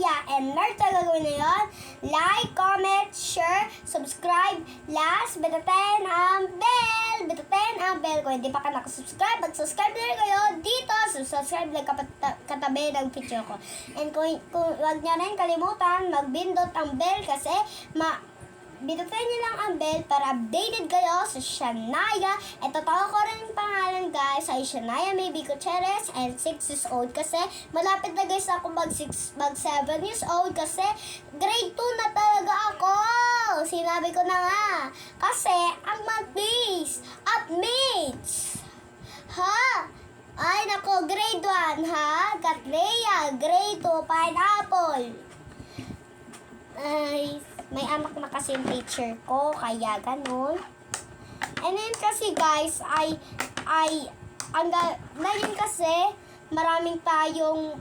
Naya and Narta gagawin na yun. Like, comment, share, subscribe. Last, bitatin ang bell. Bitatin ang bell. Kung hindi pa ka nakasubscribe, mag-subscribe na rin kayo dito. Subscribe lang katabi ng video ko. And kung wag niya rin kalimutan, magbindot ang bell kasi bitutin niyo lang ang bell para updated kayo sa Shania. Ito tawag ko rin yung pangalan guys ay Shania Maybe Gutierrez and 6 years old kasi malapit na guys ako mag 7 years old kasi grade 2 na talaga ako. Sinabi ko na nga. Kasi ang mag-base at mates. Ha? Ay nako, grade 1 ha? Katlea, grade 2, pineapple. Ay, may anak na kasi yung teacher ko, kaya ganun. And then kasi guys, ngayon kasi, maraming tayong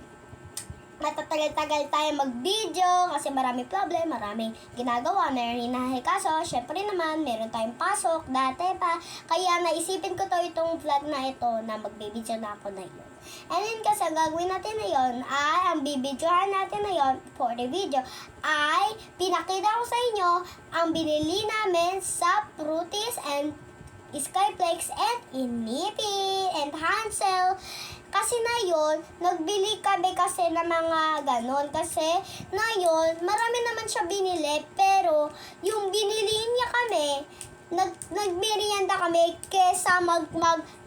matatagal-tagal tayo mag-video kasi maraming problem, maraming ginagawa, meron hinahikaso. Syempre naman, meron tayong pasok, dati pa. Kaya naisipin ko to itong vlog na ito na mag-video na ako na yun. And then kasi ang gagawin natin na yun ay, ang bibidyohan natin na yun for the video ay pinakita ko sa inyo ang binili namin sa Fruities and Skyflex and Inipit and Hansel. Kasi na yun, nagbili kami kasi ng mga ganon. Kasi na yun, marami naman siya binili. Pero yung binili niya kami, nagmerienda kami kesa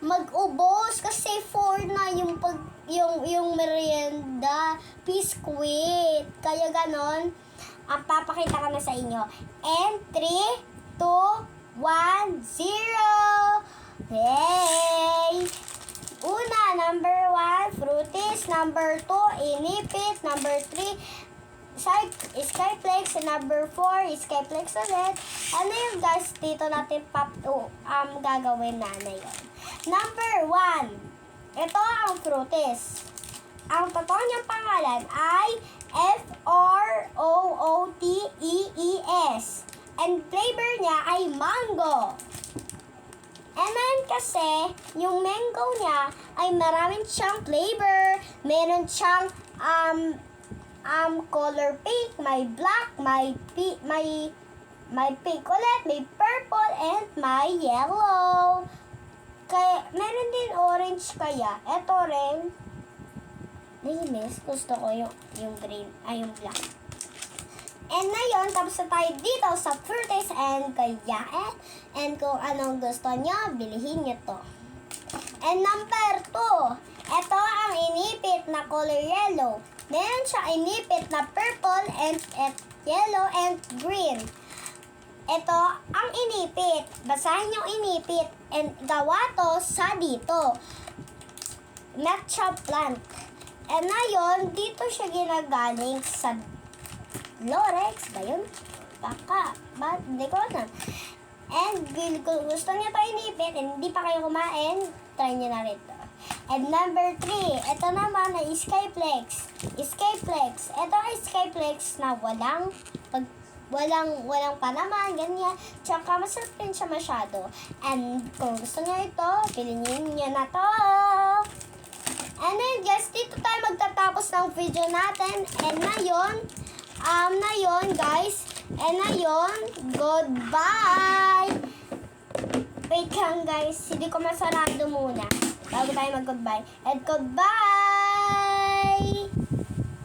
mag-ubos. Kasi 4 na yung merienda. Biscuit. Kaya ganon. Ang papakita ko na sa inyo. And 3, 2, 1, 0. Yay! Una, number 1, Fruities. Number 2, Inipit. Number 3, Skyflex. Number 4, Skyflex ulit. Ano yung guys, dito natin gagawin na yun. Number 1, ito ang Fruities. Ang totoo niyang pangalan ay Frootees. And flavor niya ay mango. And then kasi, yung mango niya ay maraming siyang flavor. Meron siyang color pink, may black, may pink ulit, may purple, and may yellow. Kaya, meron din orange kaya. Ito rin. Nainis, gusto ko yung green, yung black. And ngayon, tapos na tayo dito sa Fruities and Kayaet. And kung anong gusto nyo, bilihin nyo to. And number 2, ito ang Inipit na color yellow. Meron siya Inipit na purple and yellow and green. Ito ang Inipit. Basahin yung Inipit. And gawa to sa dito. Matcha plant. And ngayon, dito siya ginagaling sa Lorex ba yun? Baka. Hindi ko alam. And kung gusto niyo ito Inipit and hindi pa kayo kumain, try niyo na rin ito. And number 3, ito naman ay Skyflex. Ito ay Skyflex na walang palaman, ganyan. Tsaka masarap rin siya masyado. And kung gusto niyo ito, piliin niyo na to. And then guys, dito tayo magtatapos ng video natin. And ngayon guys, goodbye! Wait lang guys, hindi ko masarado muna bago tayo mag-goodbye. And goodbye!